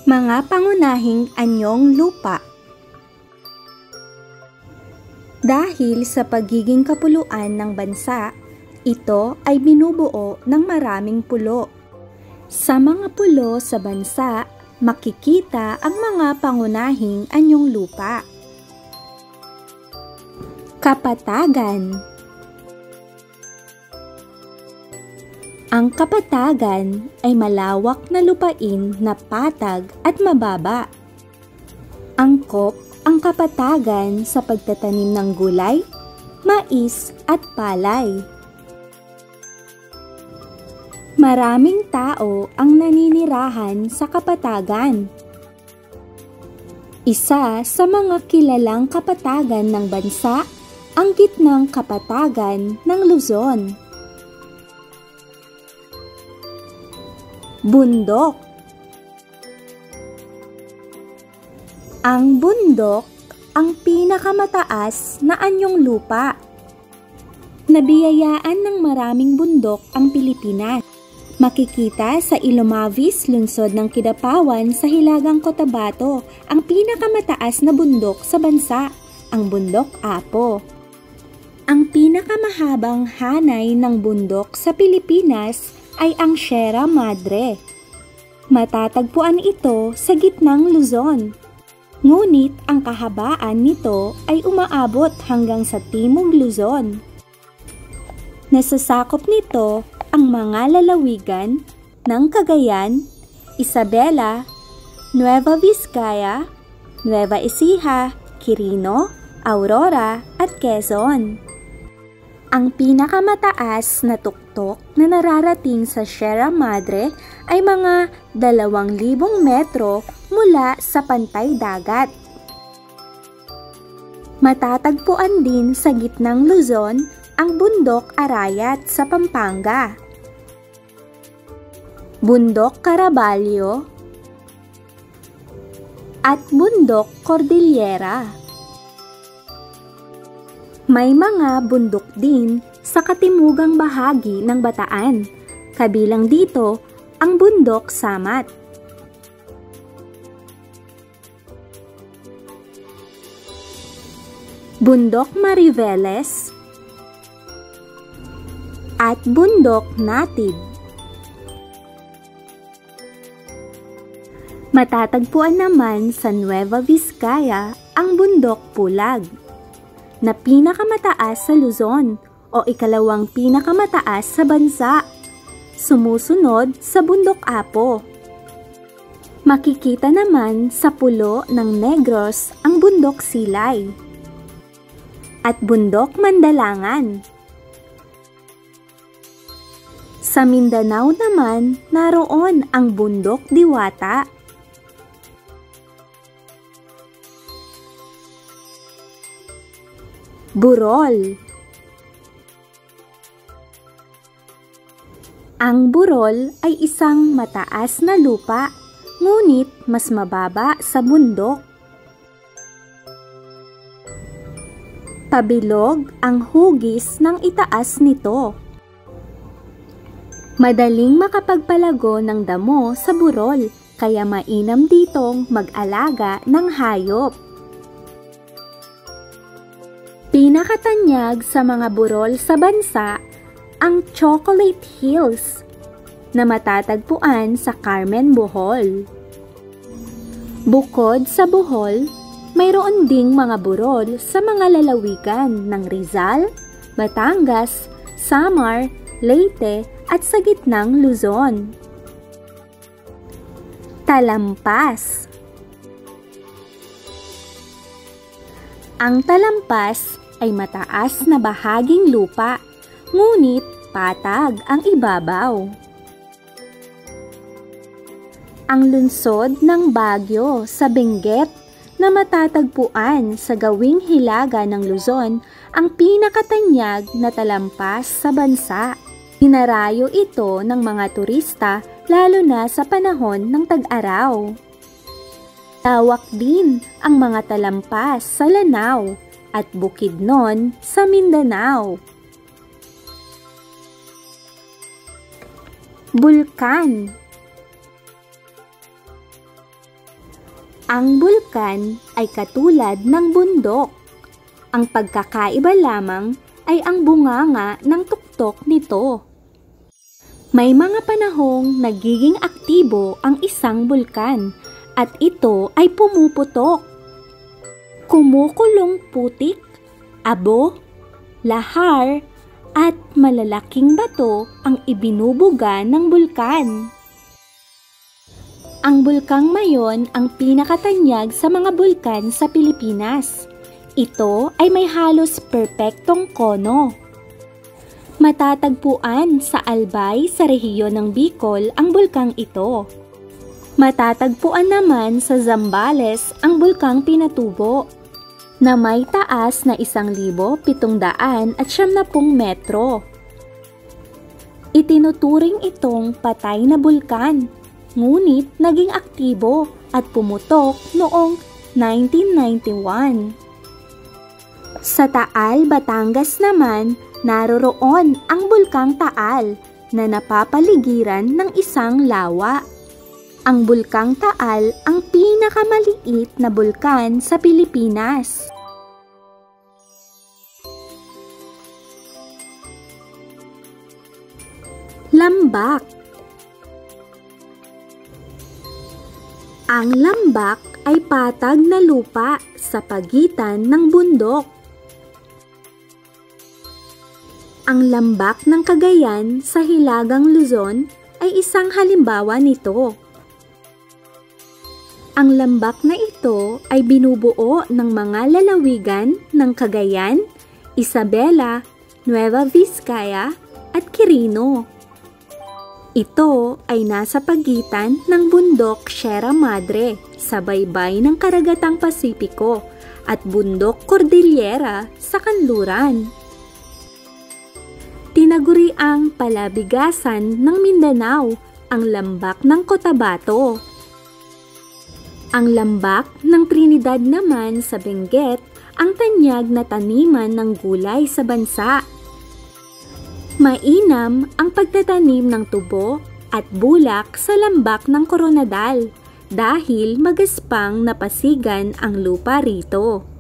Mga pangunahing anyong lupa. Dahil sa pagiging kapuluan ng bansa, ito ay binubuo ng maraming pulo. Sa mga pulo sa bansa, makikita ang mga pangunahing anyong lupa. Kapatagan. Ang kapatagan ay malawak na lupain na patag at mababa. Angkop ang kapatagan sa pagtatanim ng gulay, mais at palay. Maraming tao ang naninirahan sa kapatagan. Isa sa mga kilalang kapatagan ng bansa ang gitnang kapatagan ng Luzon. Bundok. Ang bundok ang pinakamataas na anyong lupa. Nabiyayaan ng maraming bundok ang Pilipinas. Makikita sa Ilomavis, lungsod ng Kidapawan sa Hilagang Cotabato, ang pinakamataas na bundok sa bansa, ang Bundok Apo. Ang pinakamahabang hanay ng bundok sa Pilipinas ay ang Sierra Madre. Matatagpuan ito sa gitnang Luzon. Ngunit ang kahabaan nito ay umaabot hanggang sa timog Luzon. Nasasakop nito ang mga lalawigan ng Cagayan, Isabela, Nueva Vizcaya, Nueva Ecija, Quirino, Aurora at Quezon. Ang pinakamataas na tuktok na nararating sa Sierra Madre ay mga 2,000 metro mula sa pantay dagat. Matatagpuan din sa gitnang Luzon ang Bundok Arayat sa Pampanga, Bundok Caraballo at Bundok Cordillera. May mga bundok din sa katimugang bahagi ng Bataan, kabilang dito ang Bundok Samat. Bundok Mariveles at Bundok Natib. Matatagpuan naman sa Nueva Vizcaya ang Bundok Pulag, na pinakamataas sa Luzon o ikalawang pinakamataas sa bansa, sumusunod sa Bundok Apo. Makikita naman sa pulo ng Negros ang Bundok Silay at Bundok Mandalangan. Sa Mindanao naman, naroon ang Bundok Diwata. Burol. Ang burol ay isang mataas na lupa, ngunit mas mababa sa bundok. Pabilog ang hugis ng itaas nito. Madaling makapagpalago ng damo sa burol, kaya mainam ditong mag-alaga ng hayop. Pinakatanyag sa mga burol sa bansa ang Chocolate Hills na matatagpuan sa Carmen, Bohol. Bukod sa Bohol, mayroon ding mga burol sa mga lalawigan ng Rizal, Batangas, Samar, Leyte at sa gitnang Luzon. Talampas. Ang talampas ay mataas na bahaging lupa, ngunit patag ang ibabaw. Ang lungsod ng Baguio sa Benguet na matatagpuan sa gawing hilaga ng Luzon ang pinakatanyag na talampas sa bansa. Dinarayo ito ng mga turista lalo na sa panahon ng tag-araw. Lawak din ang mga talampas sa Lanao at Bukidnon sa Mindanao. Bulkan. Ang bulkan ay katulad ng bundok. Ang pagkakaiba lamang ay ang bunganga ng tuktok nito. May mga panahong nagiging aktibo ang isang bulkan at ito ay pumuputok. Kumukulong putik, abo, lahar, at malalaking bato ang ibinubuga ng bulkan. Ang bulkang Mayon ang pinakatanyag sa mga bulkan sa Pilipinas. Ito ay may halos perpektong kono. Matatagpuan sa Albay sa rehiyon ng Bicol ang bulkang ito. Matatagpuan naman sa Zambales ang bulkang Pinatubo na may taas na 1,770 metro. Itinuturing itong patay na bulkan, ngunit naging aktibo at pumutok noong 1991. Sa Taal, Batangas naman, naroroon ang bulkang Taal na napapaligiran ng isang lawa. Ang bulkang Taal ang pinakamaliit na bulkan sa Pilipinas. Lambak. Ang lambak ay patag na lupa sa pagitan ng bundok. Ang lambak ng Cagayan sa Hilagang Luzon ay isang halimbawa nito. Ang lambak na ito ay binubuo ng mga lalawigan ng Cagayan, Isabela, Nueva Vizcaya at Quirino. Ito ay nasa pagitan ng bundok Sierra Madre sa baybay ng Karagatang Pasipiko at bundok Cordillera sa kanluran. Tinaguriang palabigasan ng Mindanao ang lambak ng Cotabato. Ang lambak ng Trinidad naman sa Benguet ang tanyag na taniman ng gulay sa bansa. Mainam ang pagtatanim ng tubo at bulak sa lambak ng Coronadal dahil magaspang napasigan ang lupa rito.